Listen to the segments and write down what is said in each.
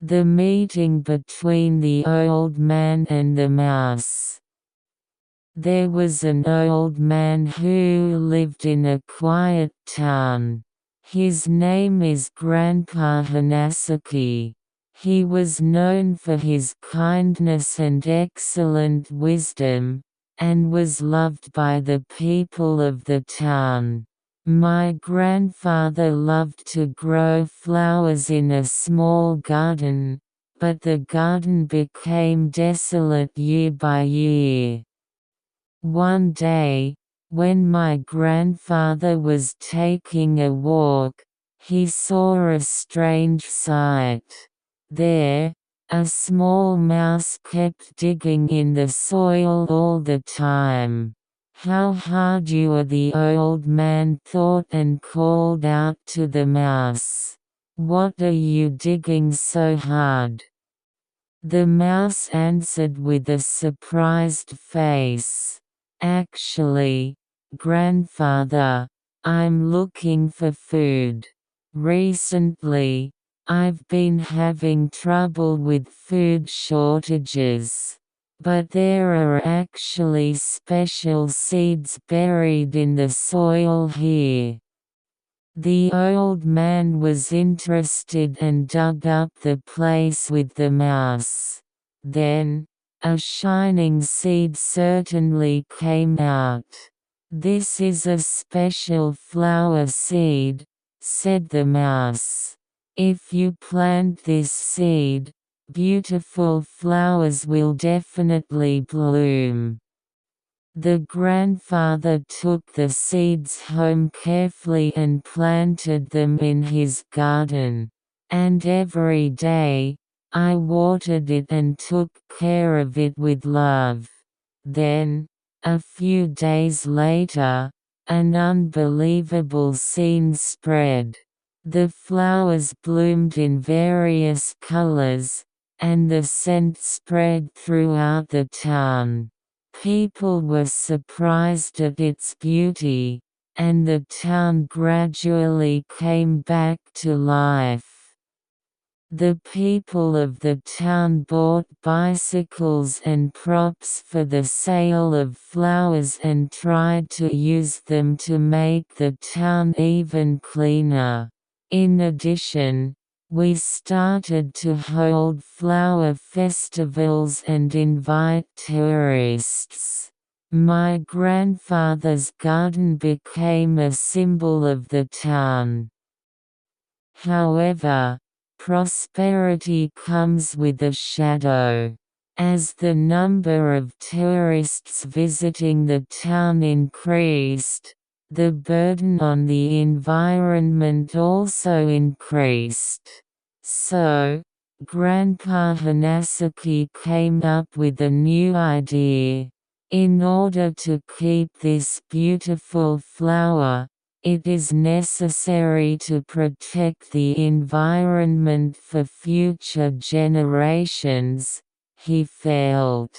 The meeting between the old man and the mouse. There was an old man who lived in a quiet town. His name is Grandpa Hanasaki. He was known for his kindness and excellent wisdom, and was loved by the people of the town. My grandfather loved to grow flowers in a small garden, but the garden became desolate year by year. One day, when my grandfather was taking a walk, he saw a strange sight. There, a small mouse kept digging in the soil all the time. "How hard you are," the old man thought, and called out to the mouse. "What are you digging so hard?" The mouse answered with a surprised face. "Actually, Grandfather, I'm looking for food. Recently, I've been having trouble with food shortages. But there are actually special seeds buried in the soil here." The old man was interested and dug up the place with the mouse. Then, a shining seed certainly came out. "This is a special flower seed," said the mouse. "If you plant this seed, beautiful flowers will definitely bloom." The grandfather took the seeds home carefully and planted them in his garden. "And every day, I watered it and took care of it with love." Then, a few days later, an unbelievable scene spread. The flowers bloomed in various colors, and the scent spread throughout the town. People were surprised at its beauty, and the town gradually came back to life. The people of the town bought bicycles and props for the sale of flowers and tried to use them to make the town even cleaner. In addition, we started to hold flower festivals and invite tourists. My grandfather's garden became a symbol of the town. However, prosperity comes with a shadow. As the number of tourists visiting the town increased, the burden on the environment also increased. So, Grandpa Hanasaki came up with a new idea. In order to keep this beautiful flower, it is necessary to protect the environment for future generations, he felt.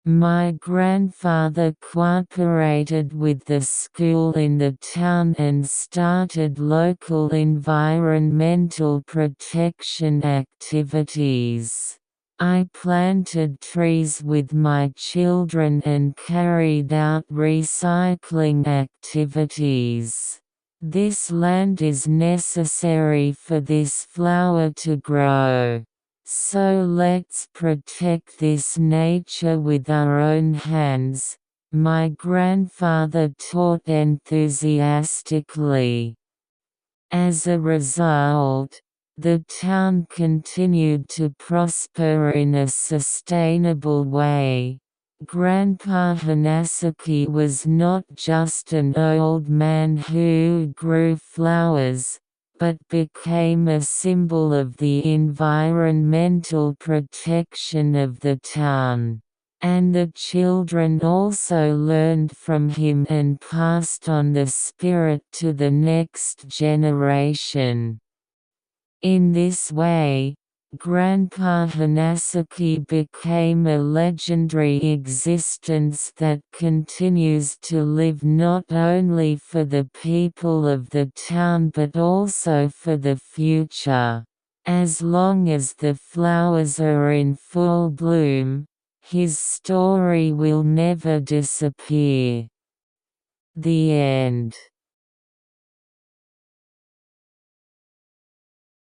My grandfather cooperated with the school in the town and started local environmental protection activities. I planted trees with my children and carried out recycling activities. This land is necessary for this flower to grow. So let's protect this nature with our own hands, my grandfather taught enthusiastically. As a result, the town continued to prosper in a sustainable way. Grandpa Hanasaki was not just an old man who grew flowers, but became a symbol of the environmental protection of the town. And the children also learned from him and passed on the spirit to the next generation. In this way, Grandpa Hanasaki became a legendary existence that continues to live not only for the people of the town but also for the future. As long as the flowers are in full bloom, his story will never disappear. The end.